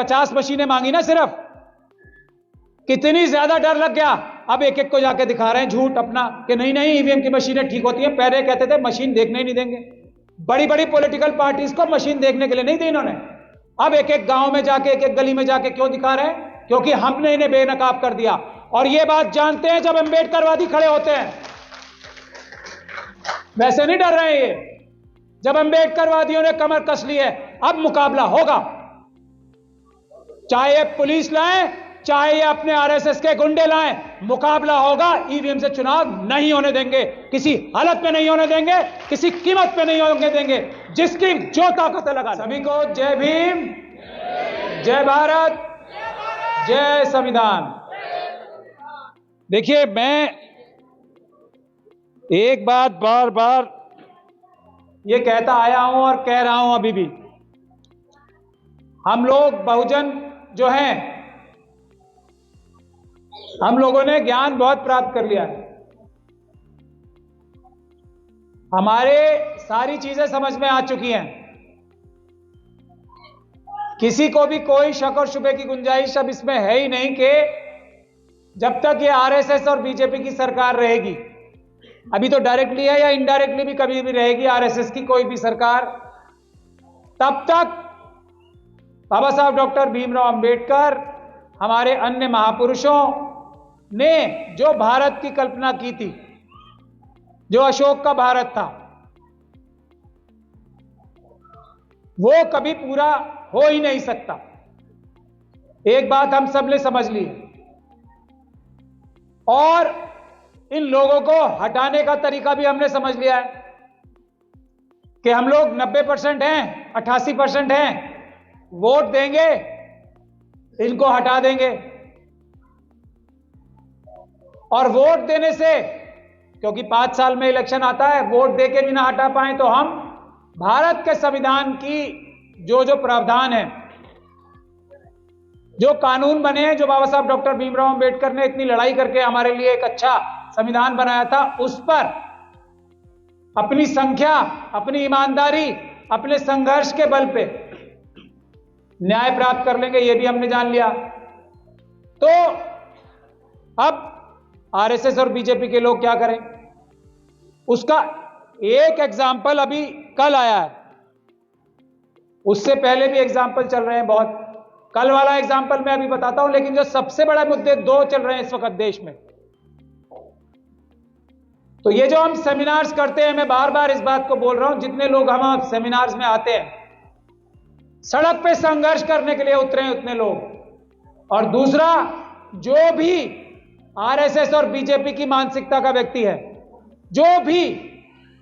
50 मशीनें मांगी ना सिर्फ, कितनी ज्यादा डर लग गया। अब एक एक को जाके दिखा रहे हैं झूठ अपना कि नहीं नहीं ईवीएम की मशीनें ठीक होती हैं। पहले कहते थे मशीन देखने ही नहीं देंगे, बड़ी बड़ी पॉलिटिकल पार्टीज को मशीन देखने के लिए नहीं दी इन्होंने। अब एक एक गांव में जाके, एक एक गली में जाके क्यों दिखा रहे हैं? क्योंकि हमने इन्हें बेनकाब कर दिया। और ये बात जानते हैं जब अंबेडकरवादी खड़े होते हैं, वैसे नहीं डर रहे हैं ये। जब अंबेडकरवादियों ने कमर कस ली है, अब मुकाबला होगा, चाहे पुलिस लाए, चाहे ये अपने आरएसएस के गुंडे लाएं, मुकाबला होगा। ईवीएम से चुनाव नहीं होने देंगे, किसी हालत में नहीं होने देंगे, किसी कीमत पे नहीं होने देंगे। जिसकी जो ताकत है लगा। सभी को जय भीम, जय भारत, जय संविधान। देखिए, मैं एक बात बार बार ये कहता आया हूं और कह रहा हूं अभी भी, हम लोग बहुजन जो हैं, हम लोगों ने ज्ञान बहुत प्राप्त कर लिया है, हमारे सारी चीजें समझ में आ चुकी हैं। किसी को भी कोई शक और शुबे की गुंजाइश अब इसमें है ही नहीं कि जब तक ये आरएसएस और बीजेपी की सरकार रहेगी, अभी तो डायरेक्टली है या इनडायरेक्टली भी कभी भी रहेगी आरएसएस की कोई भी सरकार, तब तक बाबा साहब डॉक्टर भीमराव अंबेडकर, हमारे अन्य महापुरुषों ने जो भारत की कल्पना की थी, जो अशोक का भारत था, वो कभी पूरा हो ही नहीं सकता। एक बात हम सब ने समझ ली, और इन लोगों को हटाने का तरीका भी हमने समझ लिया है कि हम लोग 90% हैं, 88% हैं, वोट देंगे, इनको हटा देंगे। और वोट देने से, क्योंकि 5 साल में इलेक्शन आता है, वोट देके भी ना हटा पाए तो हम भारत के संविधान की जो जो प्रावधान है, जो कानून बने हैं, जो बाबा साहब डॉक्टर भीमराव अंबेडकर ने इतनी लड़ाई करके हमारे लिए एक अच्छा संविधान बनाया था, उस पर अपनी संख्या, अपनी ईमानदारी, अपने संघर्ष के बल पे न्याय प्राप्त कर लेंगे, ये भी हमने जान लिया। तो अब आरएसएस और बीजेपी के लोग क्या करें, उसका एक एग्जाम्पल अभी कल आया है, उससे पहले भी एग्जाम्पल चल रहे हैं बहुत। कल वाला एग्जाम्पल मैं अभी बताता हूं, लेकिन जो सबसे बड़ा मुद्दे 2 चल रहे हैं इस वक्त देश में। तो ये जो हम सेमिनार्स करते हैं, मैं बार बार इस बात को बोल रहा हूं, जितने लोग हम सेमिनार्स में आते हैं, सड़क पे संघर्ष करने के लिए उतरे हैं उतने लोग। और दूसरा, जो भी आरएसएस और बीजेपी की मानसिकता का व्यक्ति है, जो भी,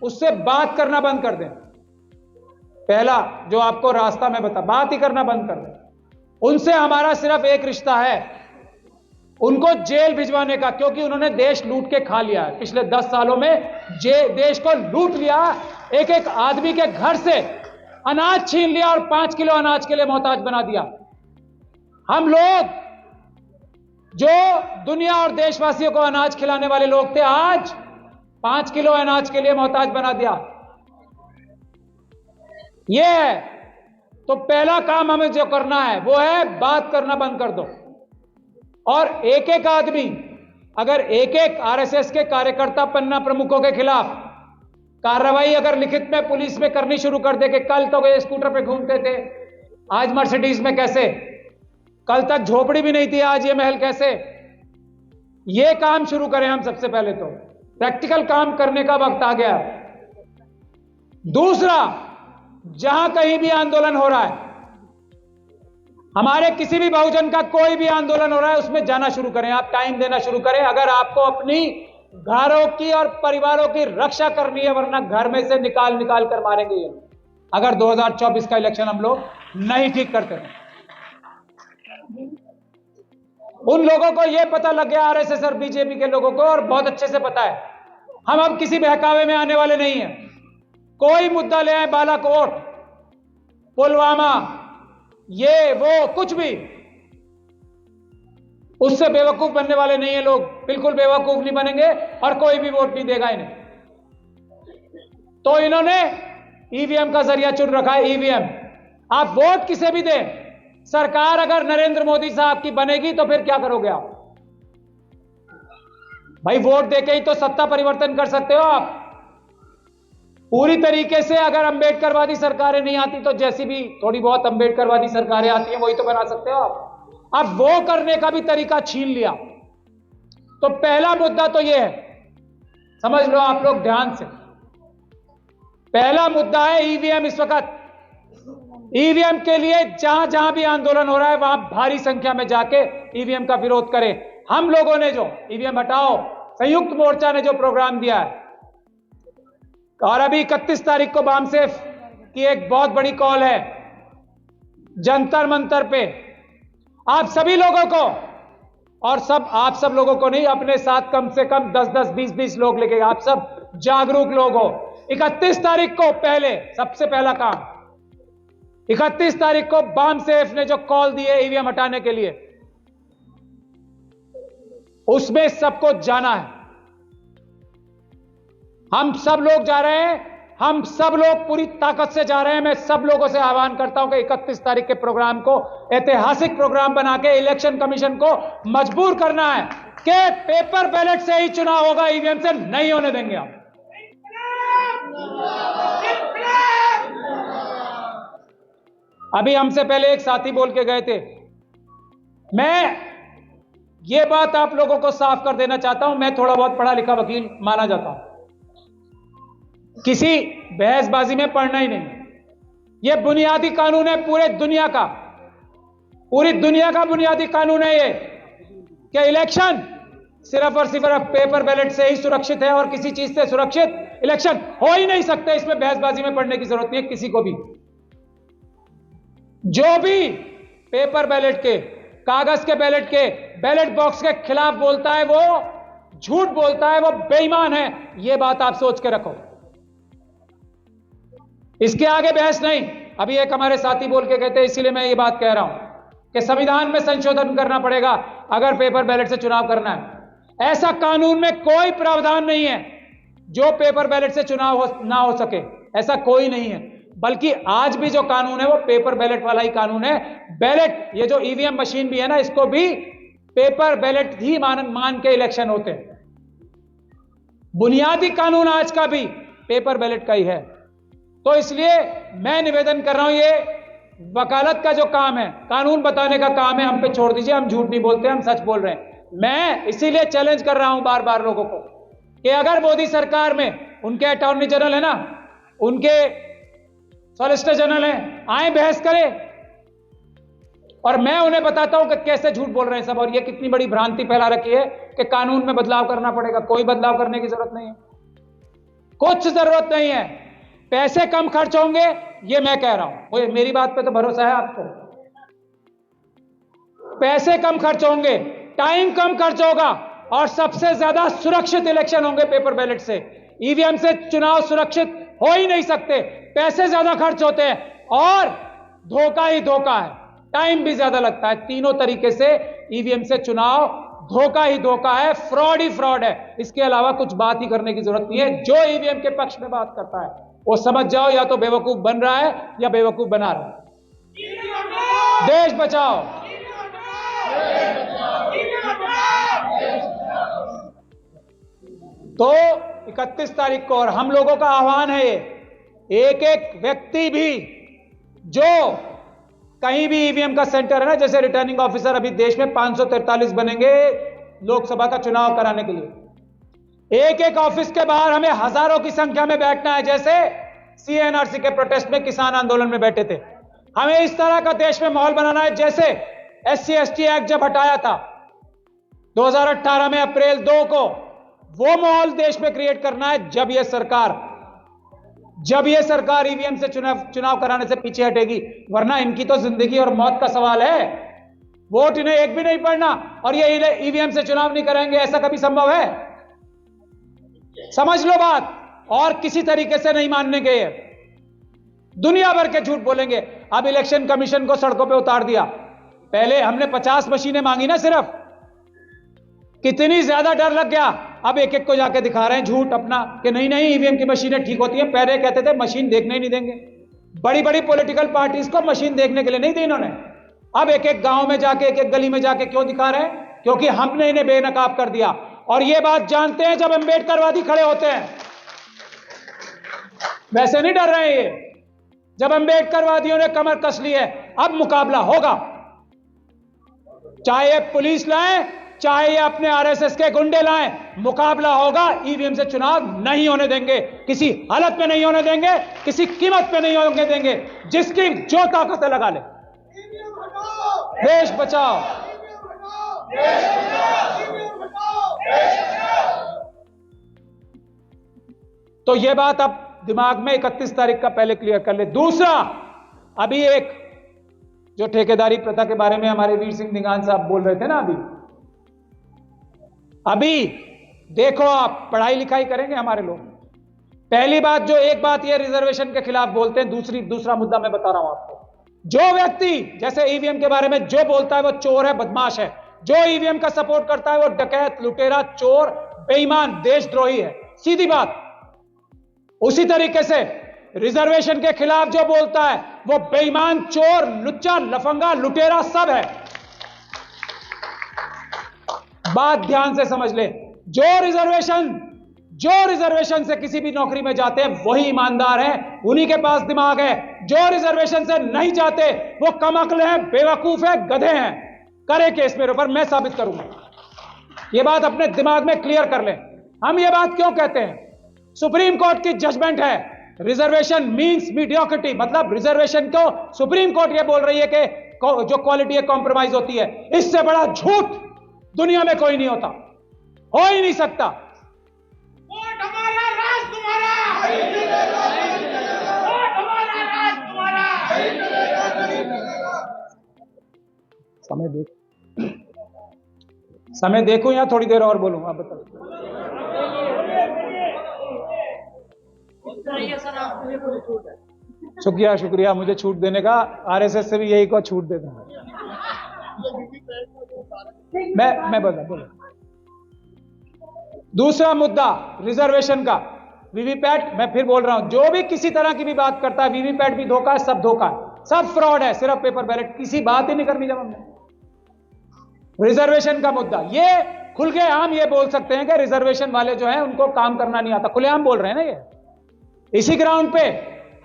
उससे बात करना बंद कर दें। पहला जो आपको रास्ता में बता, बात ही करना बंद कर दें। उनसे हमारा सिर्फ एक रिश्ता है, उनको जेल भिजवाने का, क्योंकि उन्होंने देश लूट के खा लिया है। पिछले 10 सालों में देश को लूट लिया, एक एक आदमी के घर से अनाज छीन लिया और 5 किलो अनाज के लिए मोहताज बना दिया। हम लोग जो दुनिया और देशवासियों को अनाज खिलाने वाले लोग थे, आज 5 किलो अनाज के लिए मोहताज बना दिया। यह है। तो पहला काम हमें जो करना है वो है बात करना बंद कर दो। और एक एक आदमी, अगर एक एक आरएसएस के कार्यकर्ता, पन्ना प्रमुखों के खिलाफ कार्रवाई अगर लिखित में पुलिस में करनी शुरू कर दे कि कल तो ये स्कूटर पे घूमते थे, आज मर्सिडीज में कैसे, कल तक झोपड़ी भी नहीं थी, आज ये महल कैसे, ये काम शुरू करें हम सबसे पहले। तो प्रैक्टिकल काम करने का वक्त आ गया। दूसरा, जहां कहीं भी आंदोलन हो रहा है, हमारे किसी भी बहुजन का कोई भी आंदोलन हो रहा है, उसमें जाना शुरू करें, आप टाइम देना शुरू करें। अगर आपको अपनी घरों की और परिवारों की रक्षा करनी है, वरना घर में से निकाल निकाल कर मारेंगे ये लोग, अगर 2024 का इलेक्शन हम लोग नहीं ठीक करते हैं। उन लोगों को यह पता लग गया, आरएसएस और बीजेपी के लोगों को, और बहुत अच्छे से पता है, हम अब किसी बहकावे में आने वाले नहीं हैं। कोई मुद्दा ले आए, बालाकोट, पुलवामा, ये वो कुछ भी, उससे बेवकूफ बनने वाले नहीं है लोग, बिल्कुल बेवकूफ नहीं बनेंगे और कोई भी वोट नहीं देगा इन्हें। तो इन्होंने ईवीएम का जरिया चुन रखा है। ईवीएम, आप वोट किसे भी दें, सरकार अगर नरेंद्र मोदी साहब की बनेगी तो फिर क्या करोगे आप? भाई वोट देके ही तो सत्ता परिवर्तन कर सकते हो आप। पूरी तरीके से अगर अंबेडकरवादी सरकारें नहीं आती तो जैसी भी थोड़ी बहुत अंबेडकरवादी सरकारें आती हैं वही तो बना सकते हो आप। अब वो करने का भी तरीका छीन लिया। तो पहला मुद्दा तो ये है, समझ लो आप लोग ध्यान से। पहला मुद्दा है ईवीएम। इस वक्त ईवीएम के लिए जहां जहां भी आंदोलन हो रहा है वहां भारी संख्या में जाके ईवीएम का विरोध करें। हम लोगों ने जो ईवीएम हटाओ संयुक्त मोर्चा ने जो प्रोग्राम दिया है, और अभी 31 तारीख को बामसेफ की एक बहुत बड़ी कॉल है जंतर मंतर पे। आप सभी लोगों को, और आप सब लोगों को नहीं, अपने साथ कम से कम 10-10, 20-20 लोग लेके, आप सब जागरूक लोग हो। 31 तारीख को पहले सबसे पहला काम, 31 तारीख को बामसेफ ने जो कॉल दी है ईवीएम हटाने के लिए, उसमें सबको जाना है। हम सब लोग जा रहे हैं, हम सब लोग पूरी ताकत से जा रहे हैं। मैं सब लोगों से आह्वान करता हूं कि 31 तारीख के प्रोग्राम को ऐतिहासिक प्रोग्राम बना के इलेक्शन कमीशन को मजबूर करना है कि पेपर बैलेट से ही चुनाव होगा, ईवीएम से नहीं होने देंगे हम। अभी हमसे पहले एक साथी बोल के गए थे, मैं ये बात आप लोगों को साफ कर देना चाहता हूं, मैं थोड़ा बहुत पढ़ा लिखा वकील माना जाता हूं, किसी बहसबाजी में पढ़ना ही नहीं। यह बुनियादी कानून है पूरी दुनिया का बुनियादी कानून है ये, कि इलेक्शन सिर्फ और सिर्फ पेपर बैलेट से ही सुरक्षित है और किसी चीज से सुरक्षित इलेक्शन हो ही नहीं सकते। इसमें बहसबाजी में पढ़ने की जरूरत नहीं है किसी को भी। जो भी पेपर बैलेट के, कागज के बैलेट के, बैलेट बॉक्स के खिलाफ बोलता है वो झूठ बोलता है, वो बेईमान है। यह बात आप सोच के रखो, इसके आगे बहस नहीं। अभी एक हमारे साथी बोल के कहते हैं, इसीलिए मैं ये बात कह रहा हूं कि संविधान में संशोधन करना पड़ेगा अगर पेपर बैलेट से चुनाव करना है। ऐसा कानून में कोई प्रावधान नहीं है जो पेपर बैलेट से चुनाव ना हो सके, ऐसा कोई नहीं है। बल्कि आज भी जो कानून है वो पेपर बैलेट वाला ही कानून है। बैलेट, ये जो ईवीएम मशीन भी है ना, इसको भी पेपर बैलेट ही मान के इलेक्शन होते हैं। बुनियादी कानून आज का भी पेपर बैलेट का ही है। तो इसलिए मैं निवेदन कर रहा हूं, ये वकालत का जो काम है, कानून बताने का काम है, हम पे छोड़ दीजिए। हम झूठ नहीं बोलते, हम सच बोल रहे हैं। मैं इसीलिए चैलेंज कर रहा हूं बार बार लोगों को कि अगर मोदी सरकार में उनके अटॉर्नी जनरल है ना, उनके सॉलिसिटर जनरल हैं, आए बहस करें और मैं उन्हें बताता हूं कि कैसे झूठ बोल रहे हैं सब, और ये कितनी बड़ी भ्रांति फैला रखी है कि कानून में बदलाव करना पड़ेगा। कोई बदलाव करने की जरूरत नहीं है, कुछ जरूरत नहीं है। पैसे कम खर्च होंगे, ये मैं कह रहा हूं, मेरी बात पे तो भरोसा है आपको। पैसे कम खर्च होंगे, टाइम कम खर्च होगा, और सबसे ज्यादा सुरक्षित इलेक्शन होंगे पेपर बैलेट से। ईवीएम से चुनाव सुरक्षित हो ही नहीं सकते, पैसे ज्यादा खर्च होते हैं और धोखा ही धोखा है, टाइम भी ज्यादा लगता है। तीनों तरीके से ईवीएम से चुनाव धोखा ही धोखा है, फ्रॉड ही फ्रॉड है। इसके अलावा कुछ बात ही करने की जरूरत नहीं है। जो ईवीएम के पक्ष में बात करता है वो समझ जाओ, या तो बेवकूफ बन रहा है या बेवकूफ बना रहा है। देश बचाओ, तो 31 तारीख को, और हम लोगों का आह्वान है, एक एक व्यक्ति भी जो कहीं भी ईवीएम का सेंटर है ना, जैसे रिटर्निंग ऑफिसर, अभी देश में 543 बनेंगे लोकसभा का चुनाव कराने के लिए। एक एक ऑफिस के बाहर हमें हजारों की संख्या में बैठना है, जैसे सीएनआरसी के प्रोटेस्ट में किसान आंदोलन में बैठे थे। हमें इस तरह का देश में माहौल बनाना है, जैसे SC/ST एक्ट जब हटाया था 2018 में अप्रैल 2 को, वो माहौल देश में क्रिएट करना है। जब यह सरकार ईवीएम से चुनाव कराने से पीछे हटेगी, वरना इनकी तो जिंदगी और मौत का सवाल है। वोट इन्हें एक भी नहीं पड़ना और ये ईवीएम से चुनाव नहीं करेंगे, ऐसा कभी संभव है? समझ लो बात, और किसी तरीके से नहीं मानने के, दुनिया भर के झूठ बोलेंगे। अब इलेक्शन कमीशन को सड़कों पे उतार दिया। पहले हमने 50 मशीनें मांगी ना सिर्फ, कितनी ज्यादा डर लग गया। अब एक एक को जाके दिखा रहे हैं झूठ अपना कि नहीं नहीं ईवीएम की मशीनें ठीक होती हैं। पहले कहते थे मशीन देखने ही नहीं देंगे। बड़ी बड़ी पॉलिटिकल पार्टीज को मशीन देखने के लिए नहीं दी इन्होंने, अब एक एक गांव में जाके, एक एक गली में जाके क्यों दिखा रहे हैं? क्योंकि हमने इन्हें बेनकाब कर दिया। और ये बात जानते हैं जब अंबेडकरवादी खड़े होते हैं, वैसे नहीं डर रहे हैं ये। जब अंबेडकरवादियों ने कमर कस ली है, अब मुकाबला होगा। चाहे ये पुलिस लाए, चाहे ये अपने आरएसएस के गुंडे लाएं, मुकाबला होगा। ईवीएम से चुनाव नहीं होने देंगे, किसी हालत में नहीं होने देंगे, किसी कीमत पे नहीं होने देंगे। जिसकी जो ताकत है लगा ले। देश बचाओ। तो ये बात अब दिमाग में 31 तारीख का पहले क्लियर कर ले। दूसरा, अभी एक जो ठेकेदारी प्रथा के बारे में हमारे वीर सिंह निगान साहब बोल रहे थे ना, अभी देखो, आप पढ़ाई लिखाई करेंगे हमारे लोग। पहली बात, जो एक बात ये रिजर्वेशन के खिलाफ बोलते हैं, दूसरा मुद्दा मैं बता रहा हूं आपको। जो व्यक्ति जैसे ईवीएम के बारे में जो बोलता है वो चोर है, बदमाश है। जो ईवीएम का सपोर्ट करता है वो डकैत, लुटेरा, चोर, बेईमान, देशद्रोही है। सीधी बात। उसी तरीके से रिजर्वेशन के खिलाफ जो बोलता है वो बेईमान, चोर, लुच्चा, लफंगा, लुटेरा सब है। बात ध्यान से समझ ले। जो रिजर्वेशन से किसी भी नौकरी में जाते हैं वही ईमानदार हैं, उन्हीं के पास दिमाग है। जो रिजर्वेशन से नहीं जाते वो कमअक्ल हैं, बेवकूफ है, गधे हैं। करे केस मेरे ऊपर, मैं साबित करूंगा। ये बात अपने दिमाग में क्लियर कर ले। हम ये बात क्यों कहते हैं? सुप्रीम कोर्ट की जजमेंट है, रिजर्वेशन मींस मीडियोक्रिटी, मतलब रिजर्वेशन को सुप्रीम कोर्ट ये बोल रही है कि जो क्वालिटी है कॉम्प्रोमाइज होती है। इससे बड़ा झूठ दुनिया में कोई नहीं होता, हो ही नहीं सकता। वोट हमारा, राज तुम्हारा। वोट हमारा, राज तुम्हारा। समय देखूं या थोड़ी देर और बोलूं? आप बताओ। शुक्रिया मुझे छूट देने का। आरएसएस से भी यही को छूट दे दूंगा। मैं बोला। दूसरा मुद्दा रिजर्वेशन का, वीवीपैट। मैं फिर बोल रहा हूं, जो भी किसी तरह की भी बात करता है, वीवीपैट भी धोखा है, सब धोखा है, सब फ्रॉड है, सिर्फ पेपर बैलेट। किसी बात ही नहीं करनी। जब हमने रिजर्वेशन का मुद्दा, ये खुल के आम ये बोल सकते हैं कि रिजर्वेशन वाले जो हैं उनको काम करना नहीं आता। खुलेआम बोल रहे हैं ना ये। इसी ग्राउंड पे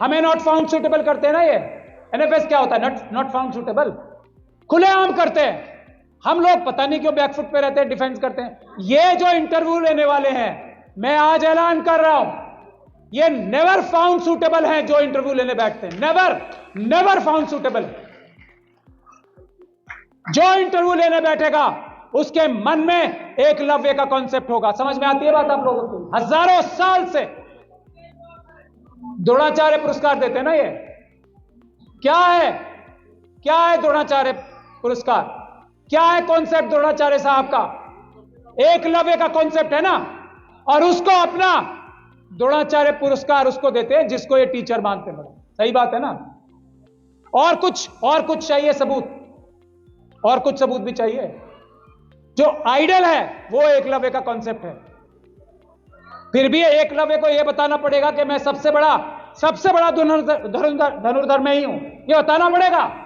हमें नॉट फाउंड सुटेबल करते हैं ना ये। एनएफएस क्या होता है? Not found suitable. खुलेआम करते हैं। हम लोग पता नहीं क्यों बैकफुट पे रहते हैं, डिफेंस करते हैं। ये जो इंटरव्यू लेने वाले हैं, मैं आज ऐलान कर रहा हूं, ये नेवर फाउंड सुटेबल हैं। जो इंटरव्यू लेने बैठते हैं, नेवर फाउंड सुटेबल। जो इंटरव्यू लेने बैठेगा उसके मन में एकलव्य का कॉन्सेप्ट होगा। समझ में आती है बात आप लोगों को? हजारों साल से द्रोणाचार्य पुरस्कार देते हैं ना ये। क्या है द्रोणाचार्य पुरस्कार? क्या है कॉन्सेप्ट द्रोणाचार्य साहब का? एकलव्य का कॉन्सेप्ट है ना। और उसको अपना द्रोणाचार्य पुरस्कार उसको देते हैं जिसको ये टीचर मानते हैं। सही बात है ना। और कुछ चाहिए सबूत, और कुछ सबूत भी चाहिए। जो आइडल है वो एकलव्य का कॉन्सेप्ट है। फिर भी एकलव्य को यह बताना पड़ेगा कि मैं सबसे बड़ा धनुर्धर मैं ही हूं, यह बताना पड़ेगा।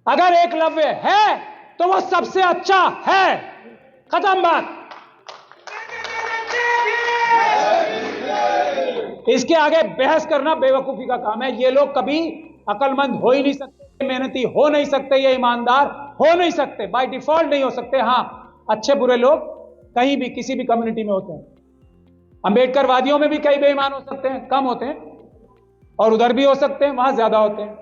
अगर एकलव्य है तो वो सबसे अच्छा है। खत्म बात। इसके आगे बहस करना बेवकूफी का काम है। ये लोग कभी अक्लमंद हो ही नहीं सकते, मेहनती हो नहीं सकते, ये ईमानदार हो नहीं सकते, बाय डिफॉल्ट नहीं हो सकते। हां, अच्छे बुरे लोग कहीं भी किसी भी कम्युनिटी में होते हैं। अंबेडकरवादियों में भी कई बेईमान हो सकते हैं, कम होते हैं, और उधर भी हो सकते हैं, वहां ज्यादा होते हैं।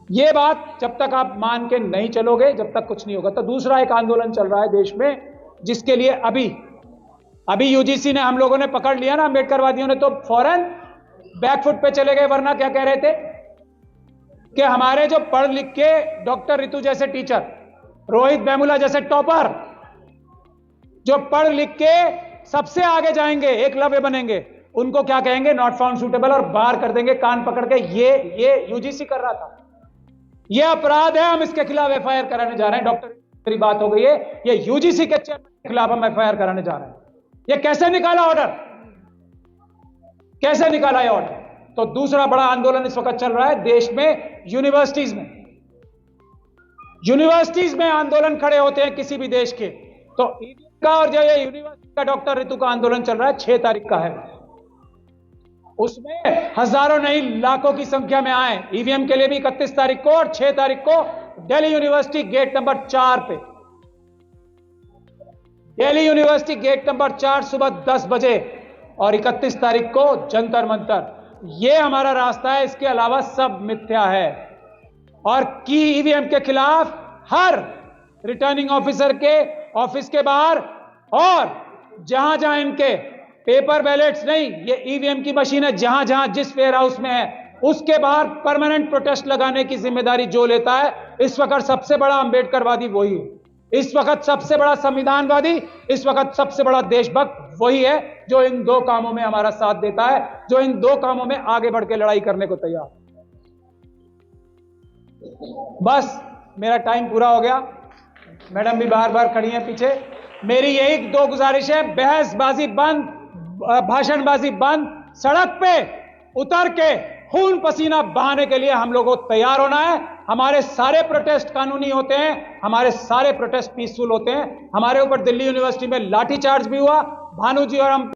यह बात जब तक आप मान के नहीं चलोगे, जब तक कुछ नहीं होगा। तो दूसरा एक आंदोलन चल रहा है देश में, जिसके लिए अभी यूजीसी ने, हम लोगों ने पकड़ लिया ना, अंबेडकरवादियों ने तो फौरन बैकफुट पे चले गए। वरना क्या कह रहे थे कि हमारे जो पढ़ लिख के डॉक्टर रितु जैसे टीचर, रोहित वेमुला जैसे टॉपर, जो पढ़ लिख के सबसे आगे जाएंगे, एकलव्य बनेंगे, उनको क्या कहेंगे? नॉट फाउंड सूटेबल, और बाहर कर देंगे कान पकड़ के। ये यूजीसी कर रहा था। ये अपराध है, हम इसके खिलाफ एफआईआर कराने जा रहे हैं। डॉक्टर बात हो गई है, ये यूजीसी के चेयरमैन के खिलाफ हम एफआईआर कराने जा रहे हैं। ये कैसे निकाला ऑर्डर? कैसे निकाला ये ऑर्डर? तो दूसरा बड़ा आंदोलन इस वक्त चल रहा है देश में यूनिवर्सिटीज में। यूनिवर्सिटीज में आंदोलन खड़े होते हैं किसी भी देश के, तो ईवीएम का और जो ये यूनिवर्सिटी का डॉक्टर ऋतु का आंदोलन चल रहा है 6 तारीख का है, उसमें हजारों नहीं लाखों की संख्या में आए। ईवीएम के लिए भी 31 तारीख को और 6 तारीख को दिल्ली यूनिवर्सिटी गेट नंबर 4 पे, दिल्ली यूनिवर्सिटी गेट नंबर 4 सुबह 10 बजे और 31 तारीख को जंतर मंतर। यह हमारा रास्ता है, इसके अलावा सब मिथ्या है। और की ईवीएम के खिलाफ हर रिटर्निंग ऑफिसर के ऑफिस के बाहर और जहां जहां इनके पेपर बैलेट्स नहीं, ये ईवीएम की मशीन है, जहां जहां जिस वेयर हाउस में है उसके बाहर परमानेंट प्रोटेस्ट लगाने की जिम्मेदारी जो लेता है, इस वक्त सबसे बड़ा अंबेडकरवादी वही है, इस वक्त सबसे बड़ा संविधानवादी, इस वक्त सबसे बड़ा देशभक्त वही है जो इन 2 कामों में हमारा साथ देता है, जो इन 2 कामों में आगे बढ़ के लड़ाई करने को तैयार। बस मेरा टाइम पूरा हो गया, मैडम भी बार बार खड़ी हैं पीछे। मेरी यही 2 गुजारिश है, बहसबाजी बंद, भाषणबाजी बंद, सड़क पे उतर के खून पसीना बहाने के लिए हम लोगों को तैयार होना है। हमारे सारे प्रोटेस्ट कानूनी होते हैं, हमारे सारे प्रोटेस्ट पीसफुल होते हैं। हमारे ऊपर दिल्ली यूनिवर्सिटी में लाठीचार्ज भी हुआ, भानु जी और हम